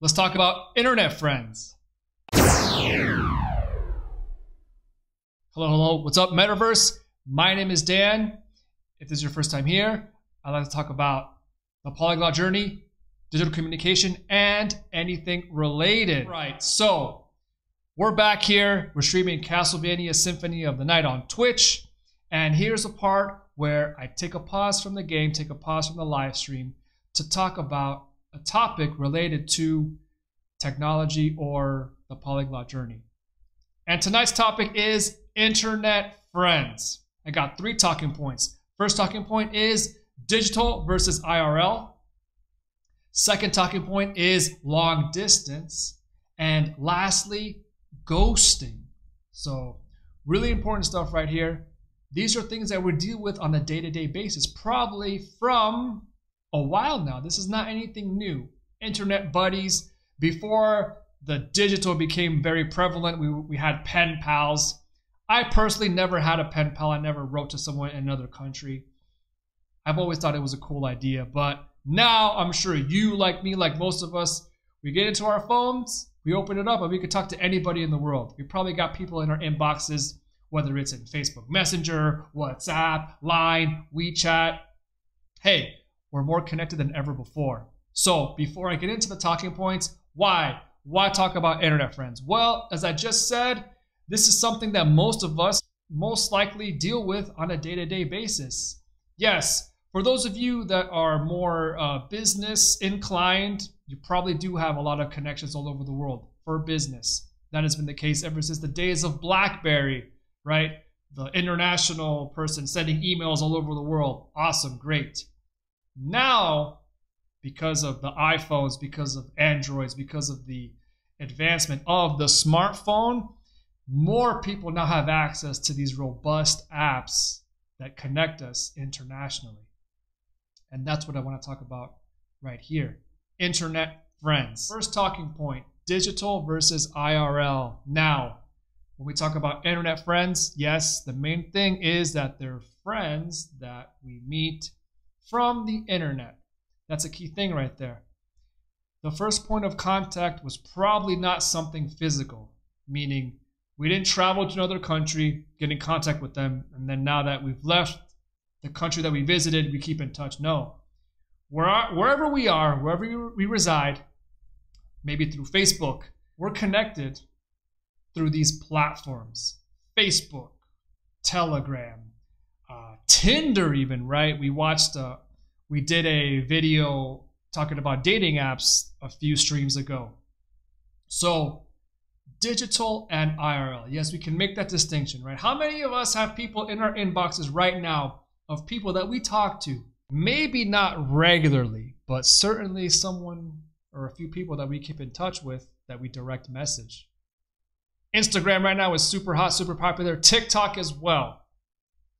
Let's talk about internet friends. Hello. What's up, Metaverse? My name is Dan. If this is your first time here, I'd like to talk about the polyglot journey, digital communication, and anything related. Right, so we're back here. We're streaming Castlevania Symphony of the Night on Twitch. And here's a part where I take a pause from the game, take a pause from the live stream to talk about a topic related to technology or the polyglot journey. And tonight's topic is internet friends. I got 3 talking points. First talking point is digital versus IRL. Second talking point is long distance. And lastly, ghosting. So really important stuff right here. These are things that we deal with on a day-to-day basis, probably from a while now. This is not anything new. Internet buddies. Before the digital became very prevalent, we had pen pals. I personally never had a pen pal. I never wrote to someone in another country. I've always thought it was a cool idea, but now I'm sure you, like me, like most of us, we get into our phones, we open it up, and we can talk to anybody in the world. We probably got people in our inboxes, whether it's in Facebook Messenger, WhatsApp, Line, WeChat. Hey, we're more connected than ever before. So before I get into the talking points, why? Why talk about internet friends? Well, as I just said, this is something that most of us most likely deal with on a day-to-day basis. Yes, for those of you that are more business inclined, you probably do have a lot of connections all over the world for business. That has been the case ever since the days of BlackBerry, right? The international person sending emails all over the world. Awesome, great. Now, because of the iPhones, because of Androids, because of the advancement of the smartphone, more people now have access to these robust apps that connect us internationally. And that's what I want to talk about right here. Internet friends. First talking point, digital versus IRL. Now, when we talk about internet friends, yes, the main thing is that they're friends that we meet from the internet. That's a key thing right there. The first point of contact was probably not something physical, meaning we didn't travel to another country, get in contact with them, and then now that we've left the country that we visited, we keep in touch. No. Wherever we are, wherever we reside, maybe through Facebook, we're connected through these platforms. Facebook, Telegram, Tinder even, right? We did a video talking about dating apps a few streams ago. So digital and IRL. Yes, we can make that distinction, right? How many of us have people in our inboxes right now of people that we talk to? Maybe not regularly, but certainly someone or a few people that we keep in touch with that we direct message. Instagram right now is super hot, super popular. TikTok as well.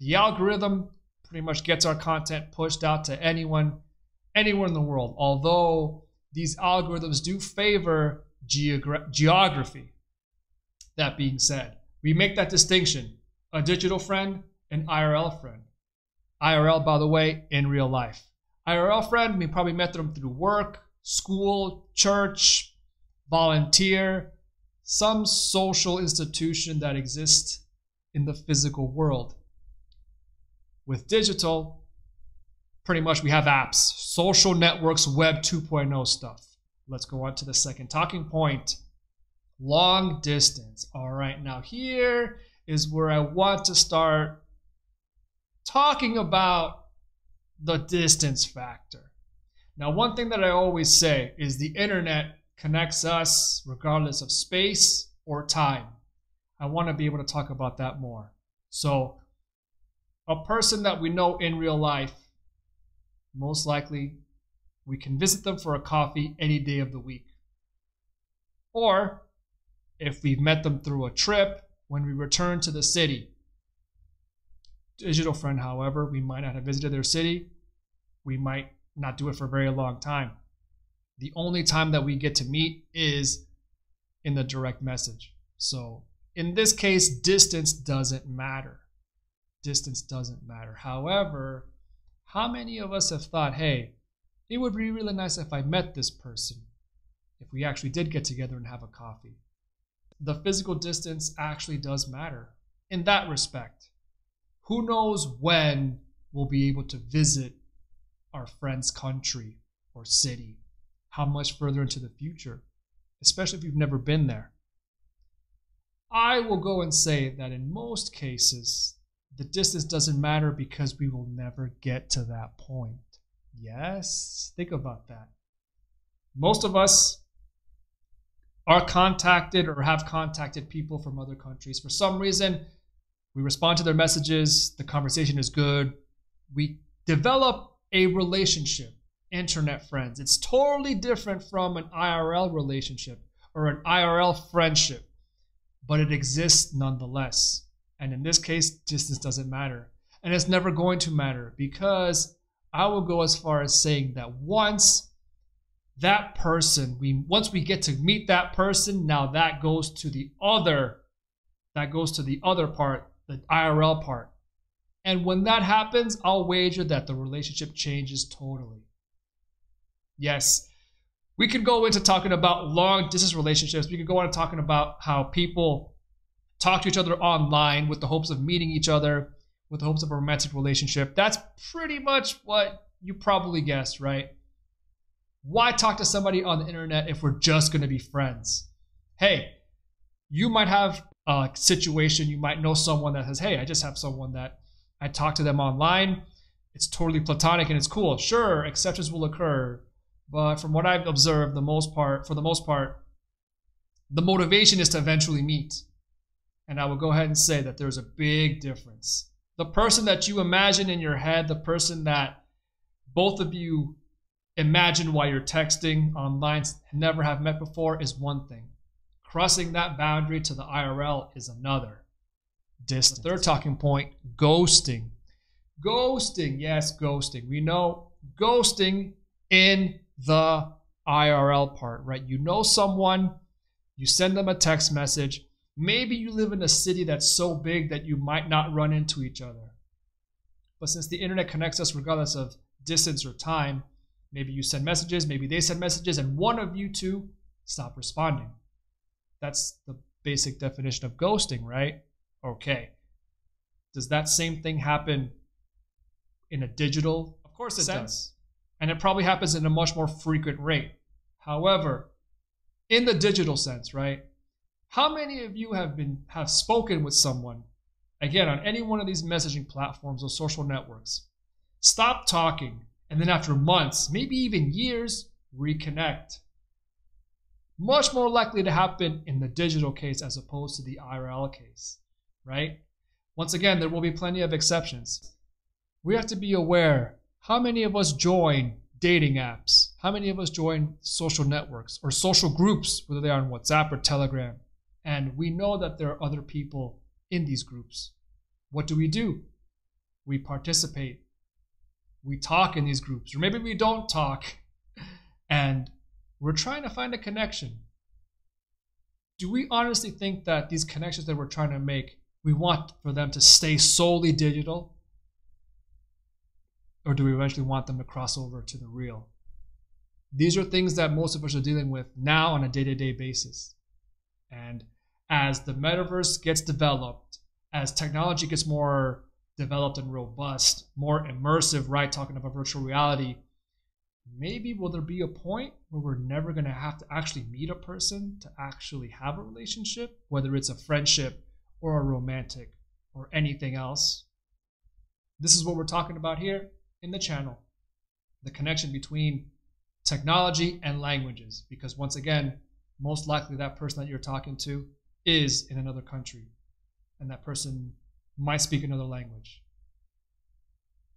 The algorithm pretty much gets our content pushed out to anyone in the world. Although these algorithms do favor geography. That being said, we make that distinction. A digital friend, an IRL friend. IRL, by the way, in real life. IRL friend, we probably met them through work, school, church, volunteer, some social institution that exists in the physical world. With digital, pretty much we have apps, social networks, Web 2.0 stuff. Let's go on to the second talking point. Long distance. All right, now here is where I want to start talking about the distance factor. Now, one thing that I always say is the internet connects us regardless of space or time. I want to be able to talk about that more. So, a person that we know in real life, most likely we can visit them for a coffee any day of the week. Or if we've met them through a trip, when we return to the city. Digital friend, however, we might not have visited their city. We might not do it for a very long time. The only time that we get to meet is in the direct message. So in this case, distance doesn't matter. Distance doesn't matter. However, how many of us have thought, hey, it would be really nice if I met this person if we actually did get together and have a coffee. The physical distance actually does matter in that respect. Who knows when we'll be able to visit our friend's country or city? How much further into the future, especially if you've never been there. I will go and say that in most cases, the distance doesn't matter because we will never get to that point. Yes, think about that. Most of us are contacted or have contacted people from other countries. For some reason, we respond to their messages, the conversation is good, we develop a relationship, internet friends. It's totally different from an IRL relationship or an IRL friendship, but it exists nonetheless. And in this case, distance doesn't matter. And it's never going to matter, because I will go as far as saying that once that person, once we get to meet that person, now that goes to the other part, the IRL part. And when that happens, I'll wager that the relationship changes totally. Yes, we could go into talking about long distance relationships. We could go on talking about how people talk to each other online with the hopes of meeting each other, with the hopes of a romantic relationship. That's pretty much what you probably guessed, right? Why talk to somebody on the internet if we're just going to be friends? Hey, you might have a situation, you might know someone that says, hey, I just have someone that I talk to them online. It's totally platonic and it's cool. Sure, exceptions will occur. But from what I've observed, for the most part, the motivation is to eventually meet. And I will go ahead and say that there's a big difference. The person that you imagine in your head, the person that both of you imagine while you're texting online, never have met before, is one thing. Crossing that boundary to the IRL is another. Distance. The third talking point, ghosting. Ghosting, yes, ghosting. We know ghosting in the IRL part, right? You know someone, you send them a text message. Maybe you live in a city that's so big that you might not run into each other. But since the internet connects us regardless of distance or time, maybe you send messages, maybe they send messages, and one of you two stop responding. That's the basic definition of ghosting, right? Okay. Does that same thing happen in a digital? Of course it does. And it probably happens in a much more frequent rate. However, in the digital sense, right? How many of you have spoken with someone, again, on any one of these messaging platforms or social networks, stop talking, and then after months, maybe even years, reconnect? Much more likely to happen in the digital case as opposed to the IRL case, right? Once again, there will be plenty of exceptions. We have to be aware, how many of us join dating apps? How many of us join social networks or social groups, whether they are on WhatsApp or Telegram? And we know that there are other people in these groups. What do? We participate. We talk in these groups, or maybe we don't talk, and we're trying to find a connection. Do we honestly think that these connections that we're trying to make, we want for them to stay solely digital? Or do we eventually want them to cross over to the real? These are things that most of us are dealing with now on a day-to-day basis. And as the metaverse gets developed, as technology gets more developed and robust, more immersive, right, talking about virtual reality, maybe will there be a point where we're never going to have to actually meet a person to actually have a relationship, whether it's a friendship or a romantic or anything else? This is what we're talking about here in the channel, the connection between technology and languages, because once again, most likely that person that you're talking to is in another country, and that person might speak another language.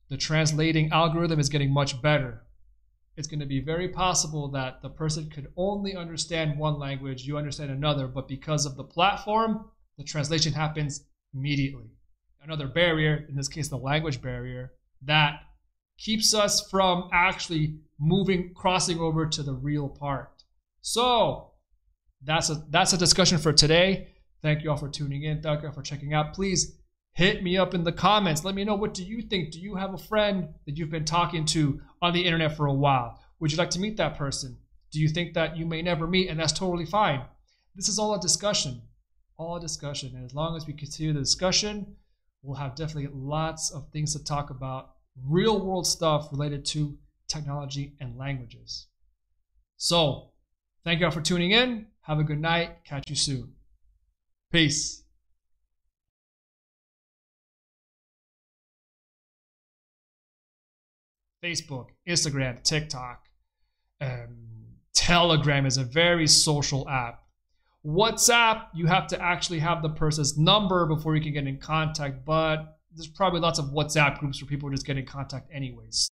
The translating algorithm is getting much better. It's going to be very possible that the person could only understand one language, you understand another, but because of the platform, the translation happens immediately. Another barrier, in this case the language barrier, that keeps us from actually crossing over to the real part. So that's a discussion for today. Thank you all for tuning in. Thank you all for checking out. Please hit me up in the comments. Let me know, what do you think? Do you have a friend that you've been talking to on the internet for a while? Would you like to meet that person? Do you think that you may never meet? And that's totally fine. This is all a discussion, And as long as we continue the discussion, we'll have definitely lots of things to talk about, real world stuff related to technology and languages. So thank you all for tuning in. Have a good night. Catch you soon. Peace. Facebook, Instagram, TikTok, Telegram is a very social app. WhatsApp, you have to actually have the person's number before you can get in contact, but there's probably lots of WhatsApp groups where people just get in contact anyways.